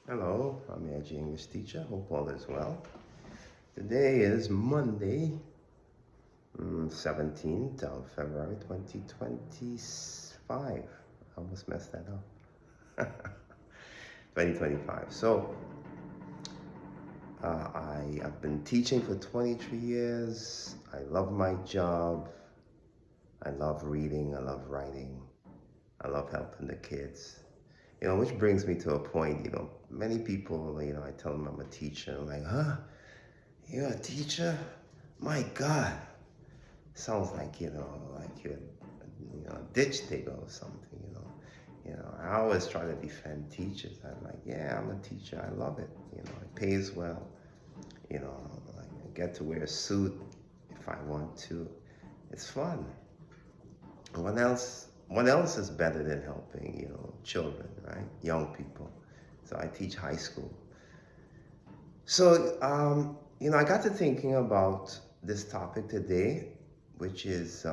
Hello, I'm your English teacher. Hope all is well. Today is Monday, 17th of February 2025. I almost messed that up. 2025. I have been teaching for 23 years. I love my job. I love reading. I love writing. I love helping the kids. Which brings me to a point, many people, I tell them I'm a teacher, like, huh? You're a teacher? My God. Sounds like, like you're, a ditch digger or something, I always try to defend teachers. I'm like, yeah, I'm a teacher. I love it. It pays well. Like I get to wear a suit if I want to. It's fun. What else is better than helping, children, right? Young people. So I teach high school. I got to thinking about this topic today, which is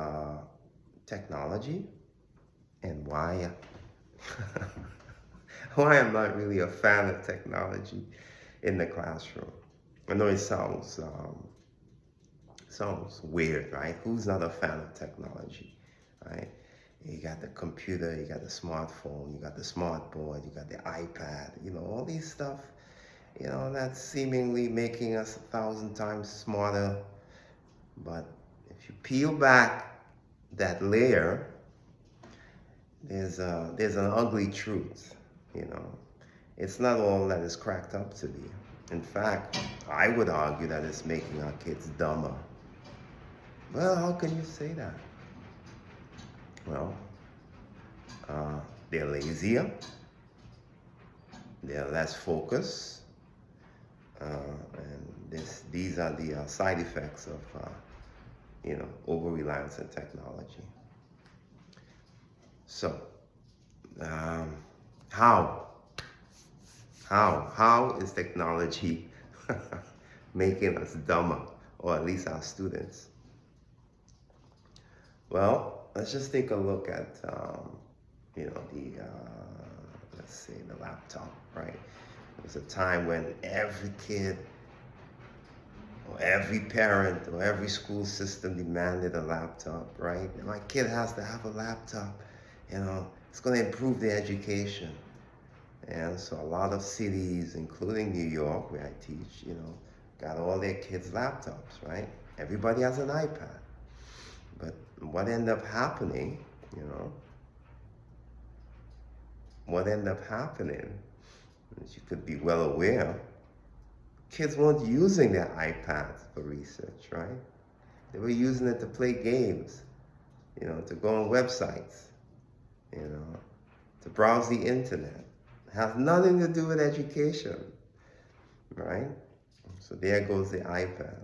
technology and why why I'm not really a fan of technology in the classroom. I know it sounds weird, right? Who's not a fan of technology, right? You got the computer, you got the smartphone, you got the smart board, you got the iPad, all these stuff, that's seemingly making us 1,000 times smarter. But if you peel back that layer, there's an ugly truth, you know. It's not all that it's cracked up to be. In fact, I would argue that it's making our kids dumber. Well, how can you say that? Well, they're lazier, they're less focused, and these are the side effects of over reliance on technology. So, um, how how is technology making us dumber, or at least our students? Well, let's just take a look at the let's say the laptop, right? There was a time when every kid or every parent or every school system demanded a laptop, right? My kid has to have a laptop, it's going to improve their education. And so a lot of cities, including New York, where I teach, got all their kids' laptops, right? Everybody has an iPad. But what ended up happening, what ended up happening, as you could be well aware, kids weren't using their iPads for research, right? They were using it to play games, to go on websites, to browse the internet. It has nothing to do with education, right? So there goes the iPad.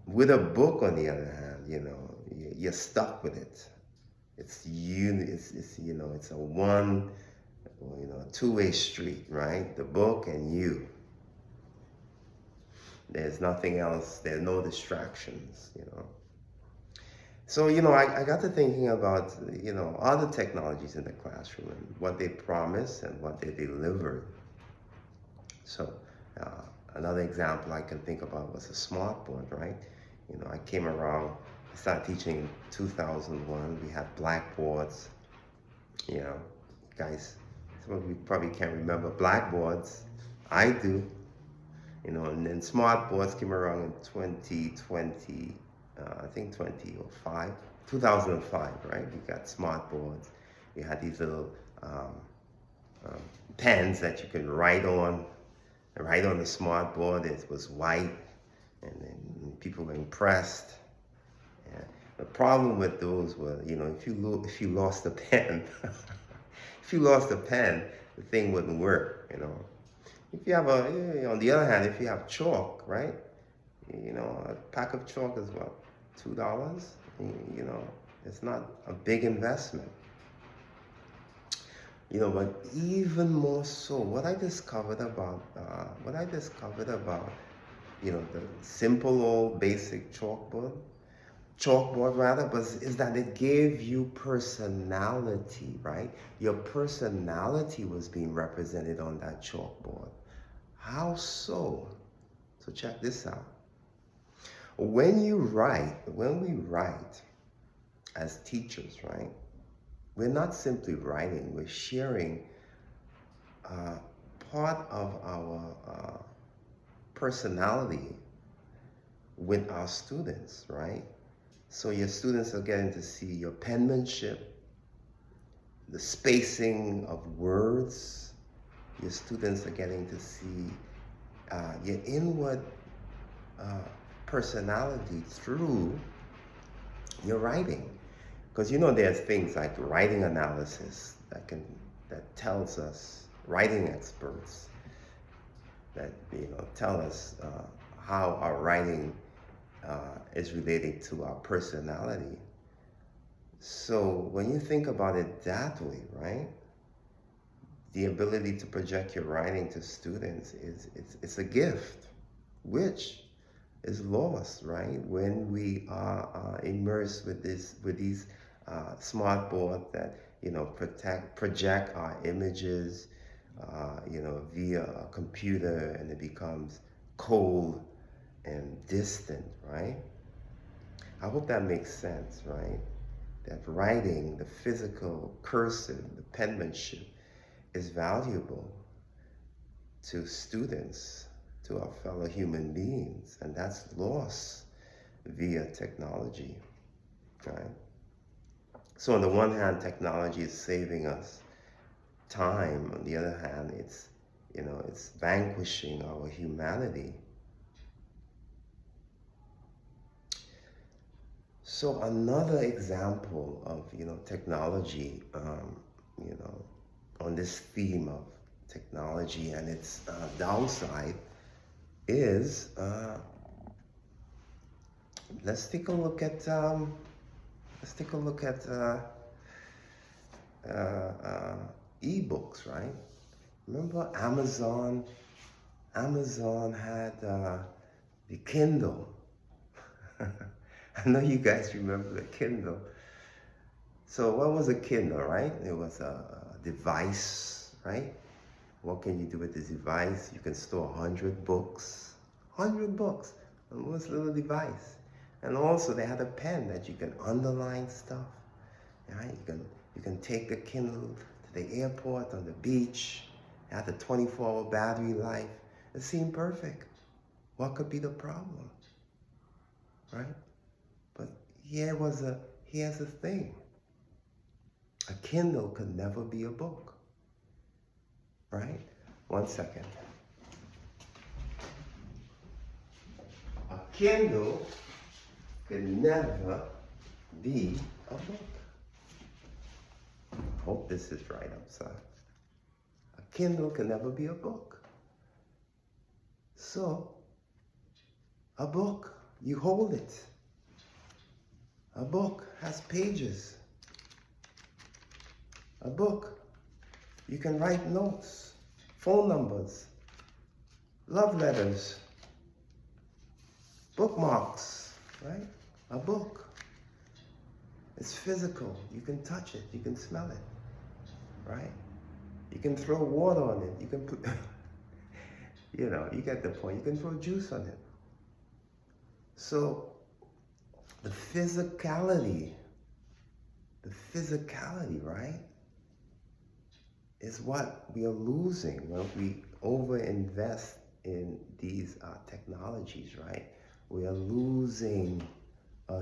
With a book, on the other hand, you're stuck with it. It's it's a a two-way street, right? The book and you. There's nothing else. There's no distractions. So, I got to thinking about, other technologies in the classroom and what they promise and what they delivered. So, another example I can think about was a smartboard, right? I came around, I started teaching in 2001. We had blackboards, guys, some of you probably can't remember blackboards. I do, and then smart boards came around in 2020, I think 2005, 2005, right? We got smart boards. We had these little pens that you can write on the smart board. It was white, and then people were impressed. Yeah. The problem with those was, if you lost a pen, if you lost a pen, the thing wouldn't work. If you have on the other hand, if you have chalk, right? A pack of chalk is what, $2? It's not a big investment. But even more so, what I discovered about the simple old basic chalkboard chalkboard rather, but is that it gave you personality, right? Your personality was being represented on that chalkboard. How so? So check this out. When we write as teachers, right? We're not simply writing, we're sharing part of our personality with our students, right? So your students are getting to see your penmanship, the spacing of words. Your students are getting to see your inward personality through your writing. Because there's things like writing analysis that tells us, writing experts that tell us how our writing is related to our personality. So when you think about it that way, right? The ability to project your writing to students it's a gift, which is lost, right? When we are immersed with these smart boards that project our images, via a computer, and it becomes cold and distant, right? I hope that makes sense, right? That writing, the physical, cursive, the penmanship is valuable to students, to our fellow human beings, and that's lost via technology, right? So on the one hand, technology is saving us time. On the other hand, it's vanquishing our humanity. So another example of technology, on this theme of technology and its downside is let's take a look at ebooks, right? Remember Amazon had the Kindle. I know you guys remember the Kindle. So what was a Kindle, right? It was a device, right? What can you do with this device? You can store 100 books. 100 books on this little device. And also they had a pen that you can underline stuff, right? You can take the Kindle to the airport, on the beach. It had a 24-hour battery life. It seemed perfect. What could be the problem, right? But here's the thing. A Kindle could never be a book, right? 1 second. A Kindle could never be a book. I hope this is right, I'm sorry. A Kindle can never be a book. So, a book, you hold it. A book has pages. A book, you can write notes, phone numbers, love letters, bookmarks, right? A book. It's physical. You can touch it. You can smell it, right? You can throw water on it. You can put, you get the point. You can throw juice on it. So, the physicality, right, is what we are losing when we overinvest in these technologies, right? We are losing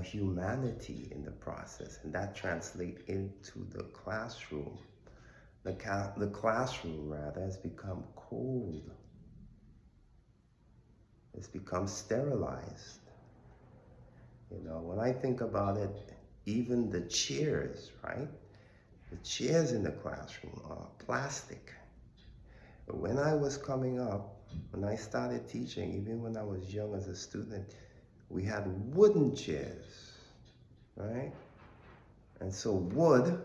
humanity in the process, and that translates into the classroom. The classroom, rather, has become cold. It's become sterilized. When I think about it, even the chairs, right? The chairs in the classroom are plastic. But when I was coming up, when I started teaching, even when I was young as a student, we had wooden chairs, right? And so wood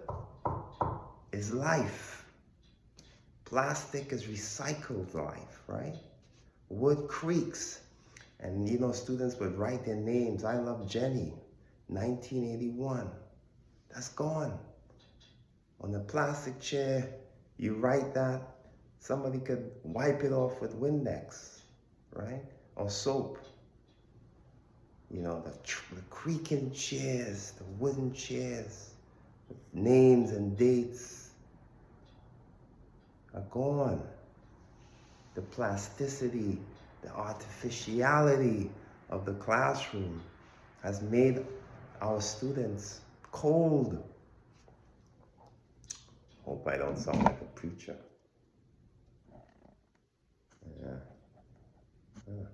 is life. Plastic is recycled life, right? Wood creaks. And students would write their names. I love Jenny. 1981. That's gone. On a plastic chair, you write that, somebody could wipe it off with Windex, right? Or soap. You know, the creaking chairs, the wooden chairs, with names and dates are gone. The plasticity, the artificiality of the classroom has made our students cold. Hope I don't sound like a preacher. Yeah. Yeah.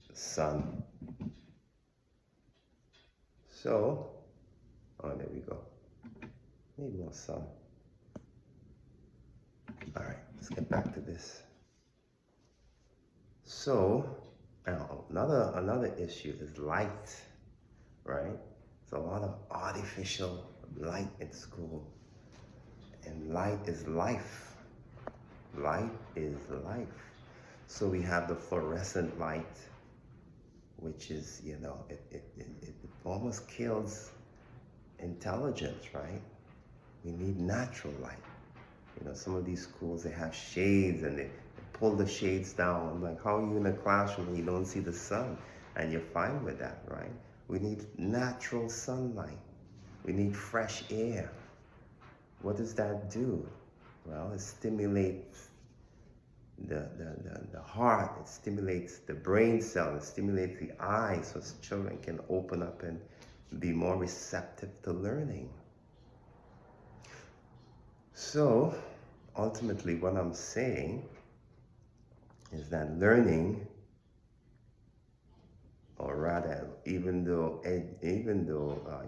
The sun. So, oh, there we go. Need more sun. All right, let's get back to this. So, now another issue is light, right? There's a lot of artificial light in school, and light is life. Light is life. So we have the fluorescent light, which is, you know, it almost kills intelligence, right? We need natural light. You know, some of these schools, they have shades and they pull the shades down. I'm like, how are you in a classroom when you don't see the sun? And you're fine with that, right? We need natural sunlight. We need fresh air. What does that do? Well, it stimulates the heart, it stimulates the brain cell, it stimulates the eyes so children can open up and be more receptive to learning. So, ultimately, what I'm saying is that learning, or rather, even though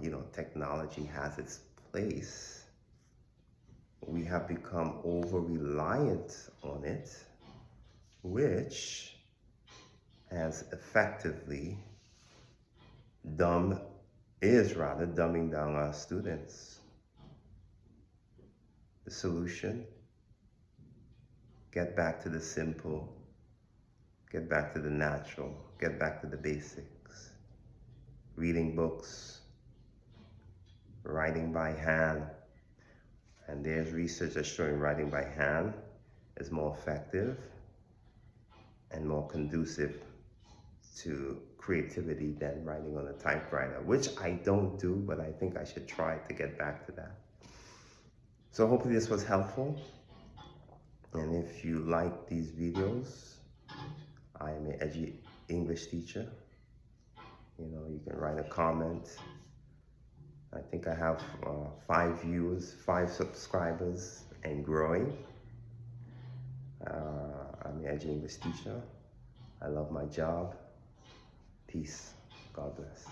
you know, technology has its place, we have become over-reliant on it, which has effectively dumbing down our students. The solution: get back to the simple, get back to the natural, get back to the basics. Reading books, writing by hand, and there's research that's showing writing by hand is more effective and more conducive to creativity than writing on a typewriter, which I don't do, but I think I should try to get back to that. So hopefully this was helpful. And if you like these videos, I am an edgy English teacher. You know, you can write a comment. I think I have 5 viewers, 5 subscribers, and growing. I'm an edgy English teacher. I love my job. Peace. God bless.